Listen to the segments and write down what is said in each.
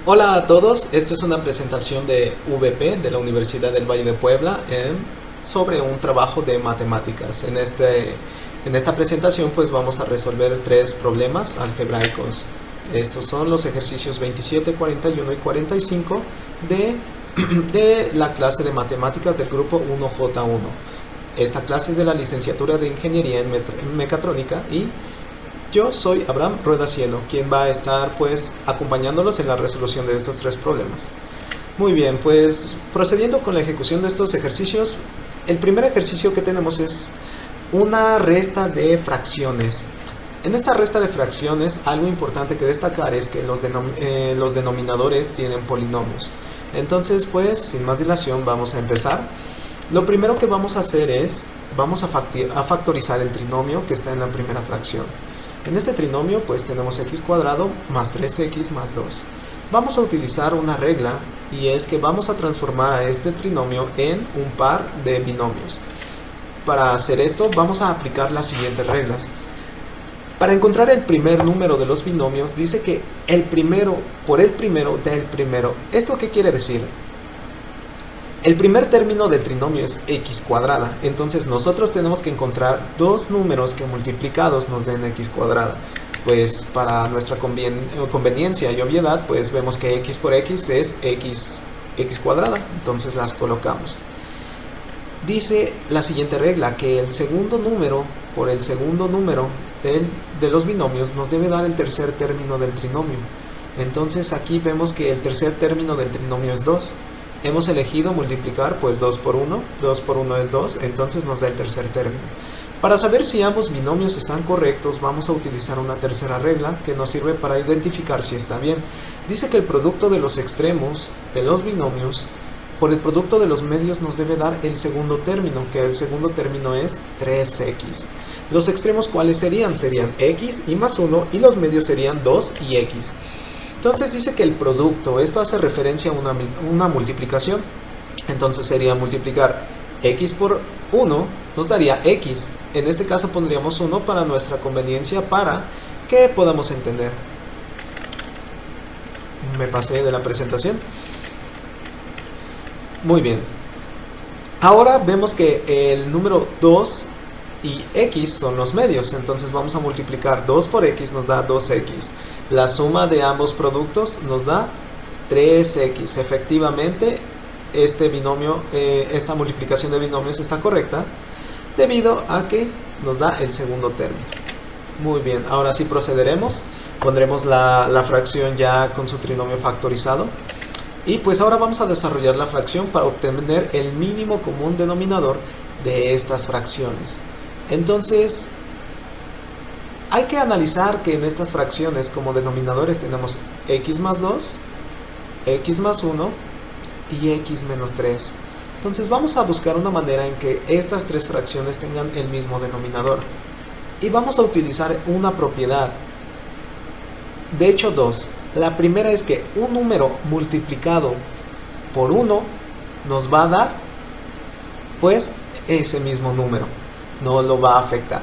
Hola a todos, esto es una presentación de VP de la Universidad del Valle de Puebla sobre un trabajo de matemáticas. En esta presentación pues vamos a resolver tres problemas algebraicos. Estos son los ejercicios 27, 41 y 45 de, de la clase de matemáticas del grupo 1J1. Esta clase es de la licenciatura de Ingeniería en Mecatrónica y yo soy Abraham Rueda Cielo, quien va a estar pues acompañándolos en la resolución de estos tres problemas. Muy bien, pues procediendo con la ejecución de estos ejercicios, el primer ejercicio que tenemos es una resta de fracciones. En esta resta de fracciones, algo importante que destacar es que los denominadores tienen polinomios. Entonces, pues, sin más dilación, vamos a empezar. Lo primero que vamos a hacer es, vamos a factorizar el trinomio que está en la primera fracción. En este trinomio pues tenemos x cuadrado más 3x más 2. Vamos a utilizar una regla y es que vamos a transformar a este trinomio en un par de binomios. Para hacer esto vamos a aplicar las siguientes reglas. Para encontrar el primer número de los binomios dice que el primero por el primero da el primero. ¿Esto qué quiere decir? El primer término del trinomio es x cuadrada, entonces nosotros tenemos que encontrar dos números que multiplicados nos den x cuadrada. Pues para nuestra conveniencia y obviedad, pues vemos que x por x es x cuadrada, entonces las colocamos. Dice la siguiente regla, que el segundo número por el segundo número de los binomios nos debe dar el tercer término del trinomio. Entonces aquí vemos que el tercer término del trinomio es 2. Hemos elegido multiplicar pues 2 por 1 es 2, entonces nos da el tercer término. Para saber si ambos binomios están correctos, vamos a utilizar una tercera regla que nos sirve para identificar si está bien. Dice que el producto de los extremos de los binomios por el producto de los medios nos debe dar el segundo término, que el segundo término es 3x. Los extremos, ¿cuáles serían? Serían x y más 1, y los medios serían 2 y x. Entonces dice que el producto, esto hace referencia a una multiplicación, entonces sería multiplicar x por 1, nos daría x. En este caso pondríamos 1 para nuestra conveniencia, para que podamos entender. Me pasé de la presentación. Muy bien. Ahora vemos que el número 2 y x son los medios, entonces vamos a multiplicar 2 por x, nos da 2x. La suma de ambos productos nos da 3x. Efectivamente, este binomio, esta multiplicación de binomios está correcta, debido a que nos da el segundo término. Muy bien, ahora sí procederemos. Pondremos la fracción ya con su trinomio factorizado. Y pues ahora vamos a desarrollar la fracción para obtener el mínimo común denominador de estas fracciones. Entonces, hay que analizar que en estas fracciones como denominadores tenemos x más 2, x más 1 y x menos 3. Entonces vamos a buscar una manera en que estas tres fracciones tengan el mismo denominador. Y vamos a utilizar una propiedad. De hecho, dos. La primera es que un número multiplicado por 1 nos va a dar pues ese mismo número. No lo va a afectar.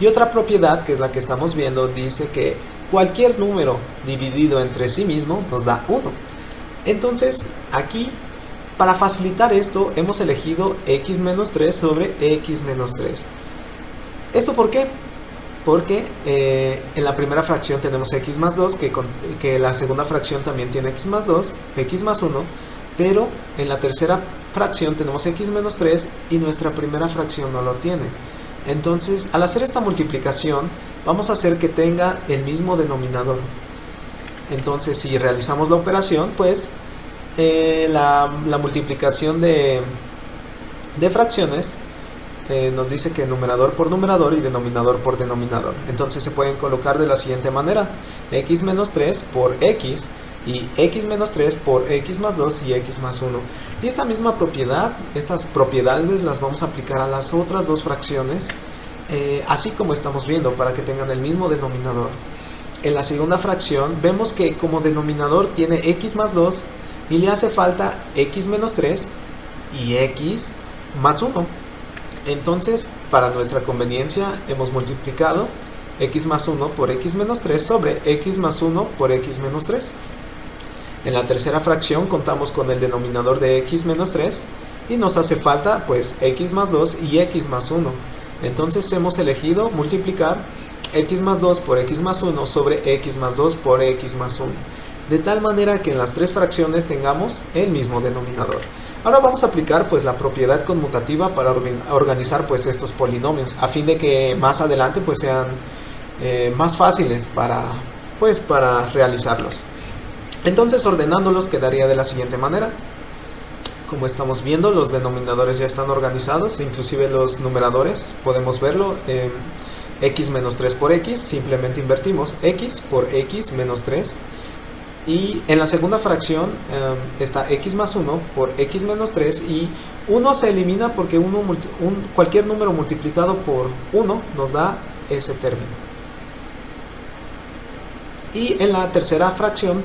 Y otra propiedad, que es la que estamos viendo, dice que cualquier número dividido entre sí mismo nos da 1. Entonces, aquí, para facilitar esto, hemos elegido x menos 3 sobre x menos 3. ¿Esto por qué? Porque en la primera fracción tenemos x más 2, que la segunda fracción también tiene x más 2, x más 1, pero en la tercera fracción tenemos x menos 3 y nuestra primera fracción no lo tiene. Entonces, al hacer esta multiplicación, vamos a hacer que tenga el mismo denominador. Entonces, si realizamos la operación, pues la multiplicación de fracciones nos dice que numerador por numerador y denominador por denominador. Entonces se pueden colocar de la siguiente manera: x menos 3 por x y x menos 3 por x más 2 y x más 1. Y esta misma propiedad, estas propiedades las vamos a aplicar a las otras dos fracciones, así como estamos viendo, para que tengan el mismo denominador. En la segunda fracción vemos que como denominador tiene x más 2 y le hace falta x menos 3 y x más 1. Entonces, para nuestra conveniencia, hemos multiplicado x más 1 por x menos 3 sobre x más 1 por x menos 3. En la tercera fracción contamos con el denominador de x menos 3 y nos hace falta pues x más 2 y x más 1. Entonces hemos elegido multiplicar x más 2 por x más 1 sobre x más 2 por x más 1. De tal manera que en las tres fracciones tengamos el mismo denominador. Ahora vamos a aplicar pues la propiedad conmutativa para organizar pues estos polinomios, a fin de que más adelante pues sean más fáciles para realizarlos. Entonces, ordenándolos quedaría de la siguiente manera. Como estamos viendo, los denominadores ya están organizados, inclusive los numeradores, podemos verlo. X menos 3 por x, simplemente invertimos x por x menos 3. Y en la segunda fracción está x más 1 por x menos 3 y 1 se elimina porque cualquier número multiplicado por 1 nos da ese término. Y en la tercera fracción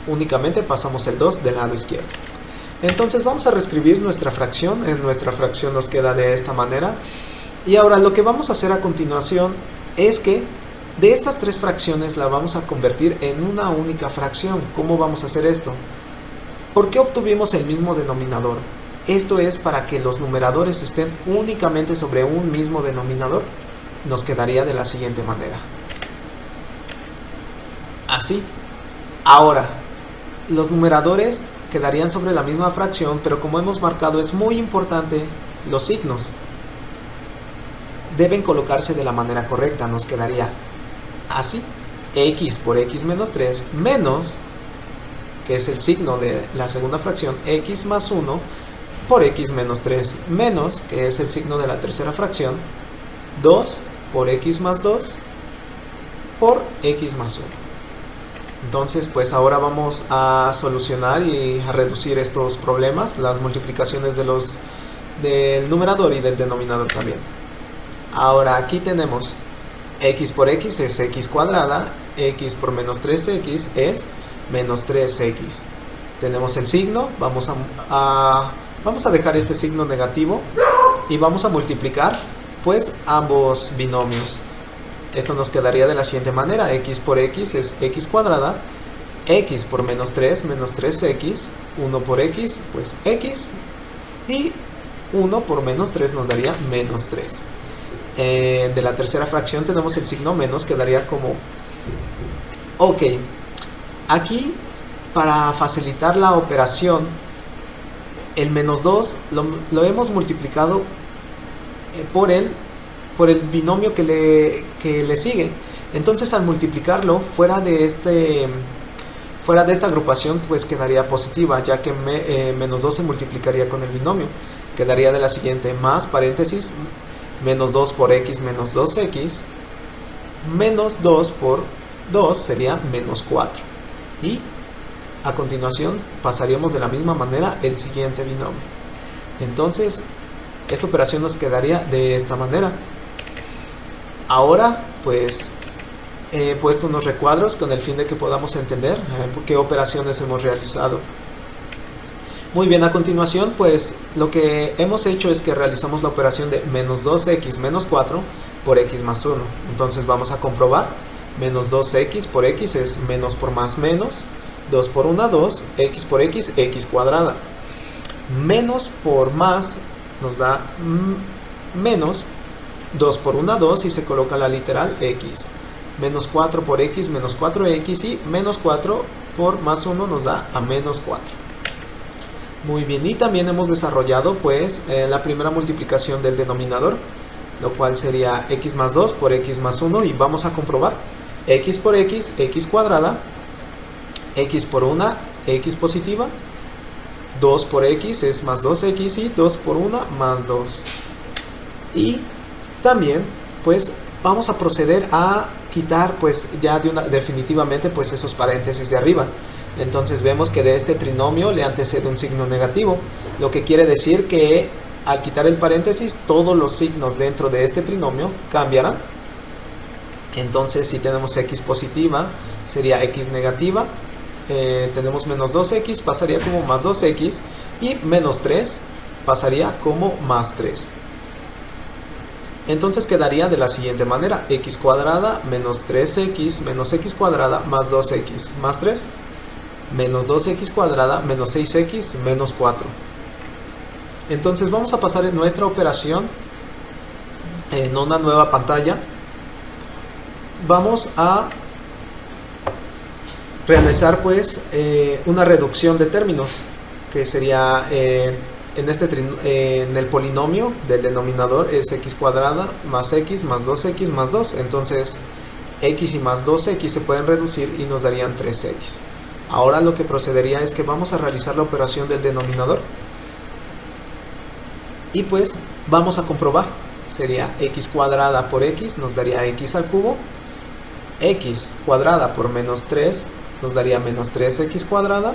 únicamente pasamos el 2 del lado izquierdo. Entonces vamos a reescribir nuestra fracción. En nuestra fracción nos queda de esta manera. Y ahora lo que vamos a hacer a continuación es que de estas tres fracciones la vamos a convertir en una única fracción. ¿Cómo vamos a hacer esto? ¿Por qué obtuvimos el mismo denominador? Esto es para que los numeradores estén únicamente sobre un mismo denominador. Nos quedaría de la siguiente manera. Así. Ahora, los numeradores quedarían sobre la misma fracción, pero como hemos marcado es muy importante los signos. Deben colocarse de la manera correcta. Nos quedaría así, x por x menos 3 menos, que es el signo de la segunda fracción, x más 1 por x menos 3 menos, que es el signo de la tercera fracción, 2 por x más 2 por x más 1. Entonces pues ahora vamos a solucionar y a reducir estos problemas, las multiplicaciones del numerador y del denominador también. Ahora aquí tenemos x por x es x cuadrada, x por menos 3x es menos 3x. Tenemos el signo, vamos a dejar este signo negativo y vamos a multiplicar pues ambos binomios. Esto nos quedaría de la siguiente manera: x por x es x cuadrada, x por menos 3, menos 3x, 1 por x, pues x, y 1 por menos 3 nos daría menos 3. De la tercera fracción tenemos el signo menos, quedaría como... Ok, aquí para facilitar la operación, el menos 2 lo hemos multiplicado por el binomio que le sigue. Entonces al multiplicarlo fuera de esta agrupación pues quedaría positiva, ya que menos 2 se multiplicaría con el binomio. Quedaría de la siguiente: más paréntesis menos 2 por x menos 2x menos 2 por 2 sería menos 4. Y a continuación pasaríamos de la misma manera el siguiente binomio. Entonces esta operación nos quedaría de esta manera. Ahora pues he puesto unos recuadros con el fin de que podamos entender qué operaciones hemos realizado. Muy bien, a continuación pues lo que hemos hecho es que realizamos la operación de menos 2x menos 4 por x más 1. Entonces vamos a comprobar. Menos 2x por x es menos por más menos, 2 por 1 2, x por x, x cuadrada. Menos por más nos da menos, 2 por 1 2 y se coloca la literal x. Menos 4 por x, menos 4x, y menos 4 por más 1 nos da a menos 4. Muy bien, y también hemos desarrollado pues la primera multiplicación del denominador, lo cual sería x más 2 por x más 1, y vamos a comprobar. X por x, x cuadrada, x por 1, x positiva, 2 por x es más 2x, y 2 por 1 más 2. Y también pues vamos a proceder a quitar pues ya definitivamente pues esos paréntesis de arriba. Entonces vemos que de este trinomio le antecede un signo negativo, lo que quiere decir que al quitar el paréntesis todos los signos dentro de este trinomio cambiarán. Entonces si tenemos x positiva sería x negativa, tenemos menos 2x pasaría como más 2x, y menos 3 pasaría como más 3. Entonces quedaría de la siguiente manera: x cuadrada menos 3x menos x cuadrada más 2x más 3. menos 2x cuadrada menos 6x menos 4. Entonces vamos a pasar en nuestra operación en una nueva pantalla. Vamos a realizar pues una reducción de términos, que sería en el polinomio del denominador es x cuadrada más x más 2x más 2. Entonces x y más 2x se pueden reducir y nos darían 3x. Ahora lo que procedería es que vamos a realizar la operación del denominador y pues vamos a comprobar. Sería x cuadrada por x nos daría x al cubo, x cuadrada por menos 3 nos daría menos 3x cuadrada,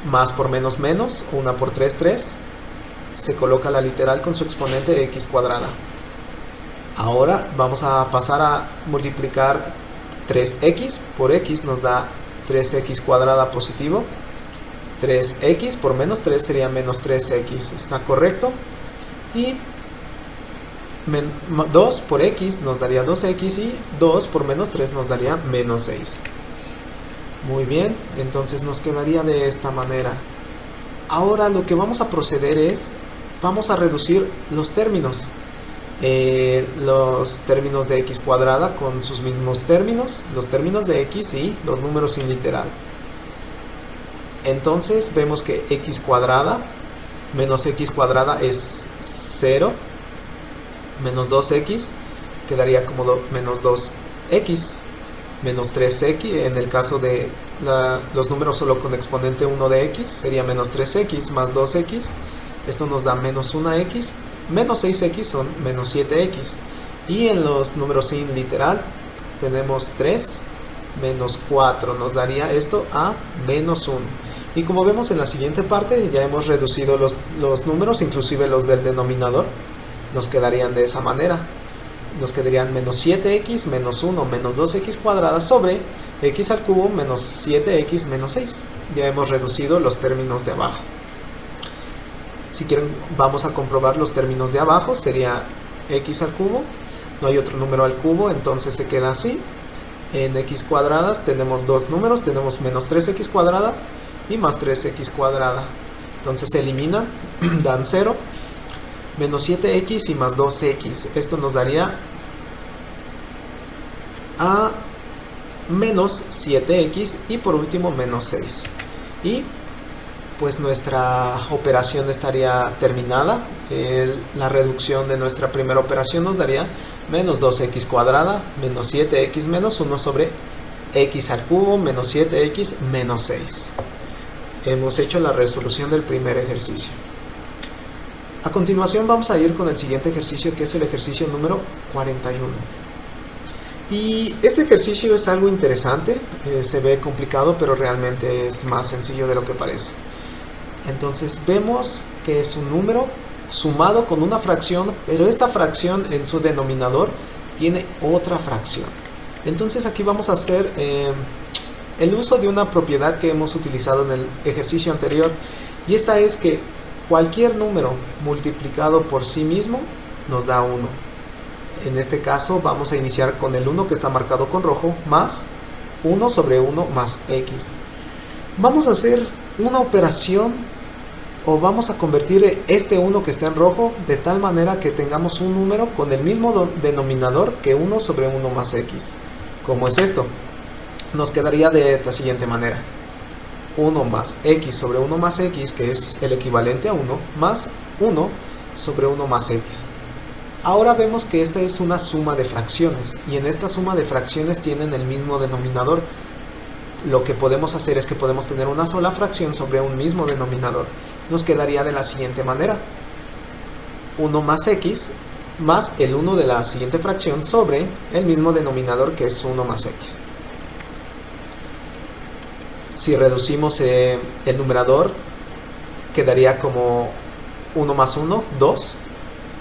más por menos menos, 1 por 3, 3, se coloca la literal con su exponente x cuadrada. Ahora vamos a pasar a multiplicar 3x por x, nos da 3x cuadrada positivo, 3x por menos 3 sería menos 3x, está correcto, y 2 por x nos daría 2x y 2 por menos 3 nos daría menos 6. Muy bien, entonces nos quedaría de esta manera. Ahora lo que vamos a proceder es, vamos a reducir los términos de x cuadrada con sus mismos términos, los términos de x y los números sin literal. Entonces vemos que x cuadrada menos x cuadrada es 0, menos 2x quedaría como menos 2x, menos 3x, en el caso de los números solo con exponente 1 de x, sería menos 3x más 2x, esto nos da menos 1x, menos 6x son menos 7x, y en los números sin literal tenemos 3 menos 4, nos daría esto a menos 1. Y como vemos en la siguiente parte, ya hemos reducido los números, inclusive los del denominador, nos quedarían de esa manera. Nos quedarían menos 7x menos 1 menos 2x cuadrada sobre x al cubo menos 7x menos 6. Ya hemos reducido los términos de abajo. Si quieren, vamos a comprobar los términos de abajo. Sería x al cubo, no hay otro número al cubo, entonces se queda así. En x cuadradas tenemos dos números, tenemos menos 3x cuadrada y más 3x cuadrada. Entonces se eliminan, dan 0. Menos 7x y más 2x, esto nos daría a menos 7x y por último menos 6. Y pues nuestra operación estaría terminada. La reducción de nuestra primera operación nos daría menos 2x cuadrada menos 7x menos 1 sobre x al cubo menos 7x menos 6. Hemos hecho la resolución del primer ejercicio. A continuación vamos a ir con el siguiente ejercicio, que es el ejercicio número 41. Y este ejercicio es algo interesante, se ve complicado, pero realmente es más sencillo de lo que parece. Entonces vemos que es un número sumado con una fracción, pero esta fracción en su denominador tiene otra fracción. Entonces aquí vamos a hacer el uso de una propiedad que hemos utilizado en el ejercicio anterior, y esta es que cualquier número multiplicado por sí mismo nos da 1. En este caso vamos a iniciar con el 1 que está marcado con rojo, más 1 sobre 1 más x. Vamos a hacer una operación, o vamos a convertir este 1 que está en rojo de tal manera que tengamos un número con el mismo denominador que 1 sobre 1 más x. ¿Cómo es esto? Nos quedaría de esta siguiente manera: 1 más x sobre 1 más x, que es el equivalente a 1, más 1 sobre 1 más x. Ahora vemos que esta es una suma de fracciones, y en esta suma de fracciones tienen el mismo denominador. Lo que podemos hacer es que podemos tener una sola fracción sobre un mismo denominador. Nos quedaría de la siguiente manera: 1 más x más el 1 de la siguiente fracción sobre el mismo denominador, que es 1 más x. Si reducimos el numerador, quedaría como 1 más 1, 2,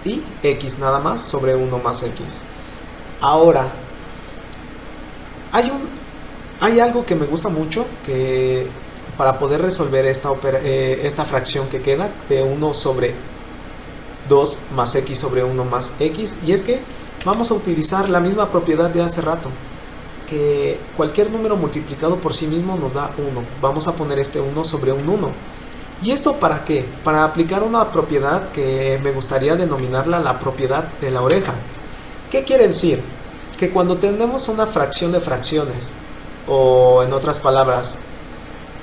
y x nada más sobre 1 más x. Ahora, hay algo que me gusta mucho, que para poder resolver esta fracción que queda de 1 sobre 2 más x sobre 1 más x, y es que vamos a utilizar la misma propiedad de hace rato, que cualquier número multiplicado por sí mismo nos da 1. Vamos a poner este 1 sobre un 1. ¿Y esto para qué? Para aplicar una propiedad que me gustaría denominarla la propiedad de la oreja. ¿Qué quiere decir? Que cuando tenemos una fracción de fracciones, o en otras palabras,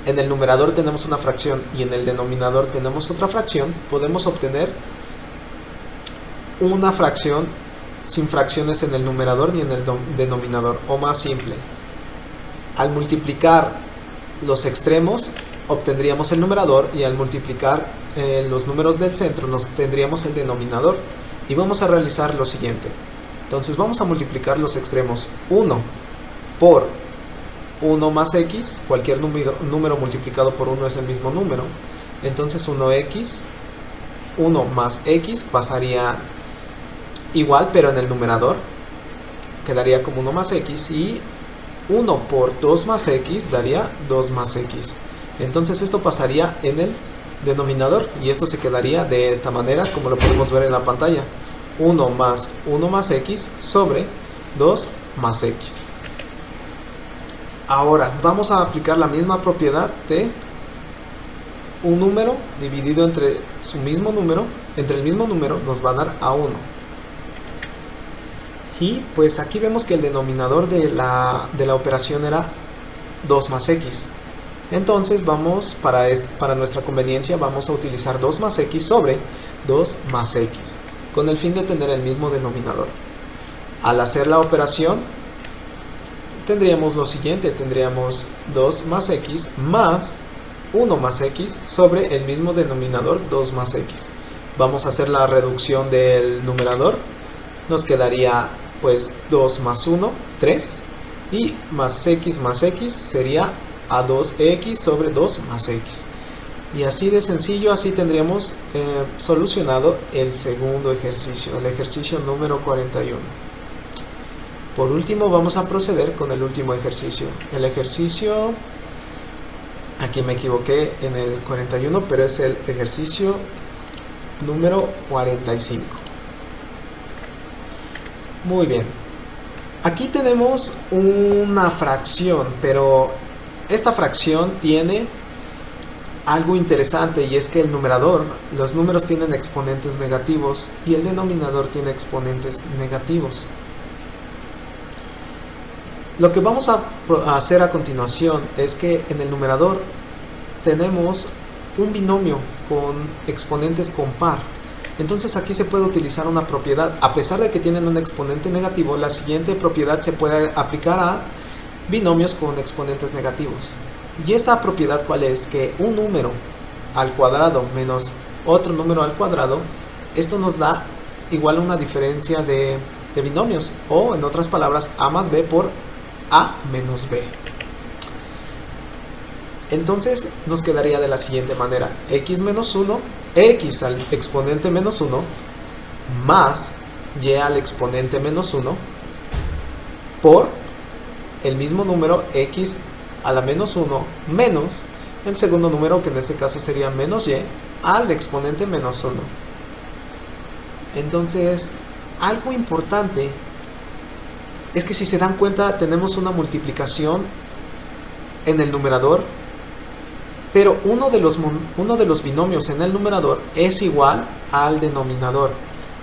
en el numerador tenemos una fracción y en el denominador tenemos otra fracción, podemos obtener una fracción sin fracciones en el numerador ni en el denominador, o más simple. Al multiplicar los extremos obtendríamos el numerador y al multiplicar los números del centro nos tendríamos el denominador. Y vamos a realizar lo siguiente. Entonces vamos a multiplicar los extremos. 1 por 1 más x, cualquier número multiplicado por 1 es el mismo número. Entonces 1x, 1 más x pasaría igual, pero en el numerador quedaría como 1 más x, y 1 por 2 más x daría 2 más x. Entonces esto pasaría en el denominador y esto se quedaría de esta manera, como lo podemos ver en la pantalla: 1 más x sobre 2 más x. Ahora vamos a aplicar la misma propiedad de un número dividido entre el mismo número nos va a dar a 1. Y pues aquí vemos que el denominador de la operación era 2 más x. Entonces vamos, para nuestra conveniencia, vamos a utilizar 2 más x sobre 2 más x, con el fin de tener el mismo denominador. Al hacer la operación, tendríamos lo siguiente: tendríamos 2 más x más 1 más x sobre el mismo denominador 2 más x. Vamos a hacer la reducción del numerador. Nos quedaría pues 2 más 1, 3, y más x sería a 2x sobre 2 más x. Y así de sencillo, así tendríamos solucionado el segundo ejercicio, el ejercicio número 41. Por último vamos a proceder con el último ejercicio. El ejercicio, aquí me equivoqué en el 41, pero es el ejercicio número 45. Muy bien. Aquí tenemos una fracción, pero esta fracción tiene algo interesante, y es que el numerador, los números tienen exponentes negativos y el denominador tiene exponentes negativos. Lo que vamos a hacer a continuación es que en el numerador tenemos un binomio con exponentes con par. Entonces aquí se puede utilizar una propiedad. A pesar de que tienen un exponente negativo, la siguiente propiedad se puede aplicar a binomios con exponentes negativos. ¿Y esta propiedad cuál es? Que un número al cuadrado menos otro número al cuadrado, esto nos da igual a una diferencia de binomios, o en otras palabras, a más b por a menos b. Entonces nos quedaría de la siguiente manera: x menos 1, x al exponente menos 1, más y al exponente menos 1, por el mismo número x a la menos 1 menos el segundo número, que en este caso sería menos y, al exponente menos 1. Entonces, algo importante es que, si se dan cuenta, tenemos una multiplicación en el numerador, pero uno de los binomios en el numerador es igual al denominador,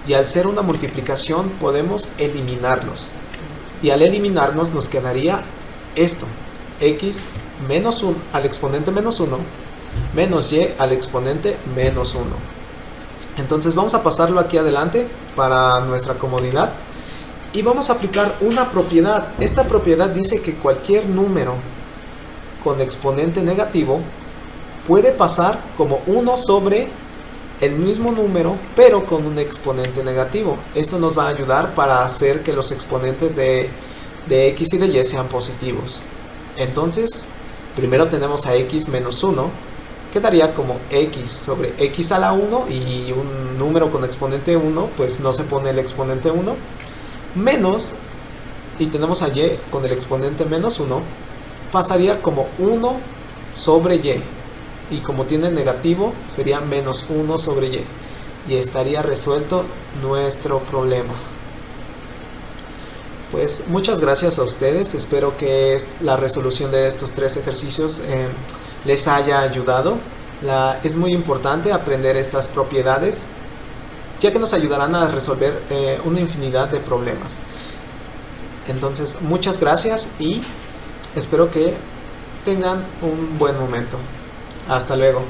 y al ser una multiplicación podemos eliminarlos, y al eliminarnos nos quedaría esto: x menos 1 al exponente menos 1 menos y al exponente menos 1. Entonces vamos a pasarlo aquí adelante para nuestra comodidad y vamos a aplicar una propiedad. Esta propiedad dice que cualquier número con exponente negativo puede pasar como 1 sobre el mismo número, pero con un exponente negativo. Esto nos va a ayudar para hacer que los exponentes de x y de y sean positivos. Entonces, primero tenemos a x menos 1, quedaría como x sobre x a la 1, y un número con exponente 1, pues no se pone el exponente 1, menos, y tenemos a y con el exponente menos 1, pasaría como 1 sobre y como tiene negativo, sería menos 1 sobre y estaría resuelto nuestro problema. Pues muchas gracias a ustedes, espero que la resolución de estos 3 ejercicios les haya ayudado. Es muy importante aprender estas propiedades, ya que nos ayudarán a resolver una infinidad de problemas. Entonces, muchas gracias y espero que tengan un buen momento. Hasta luego.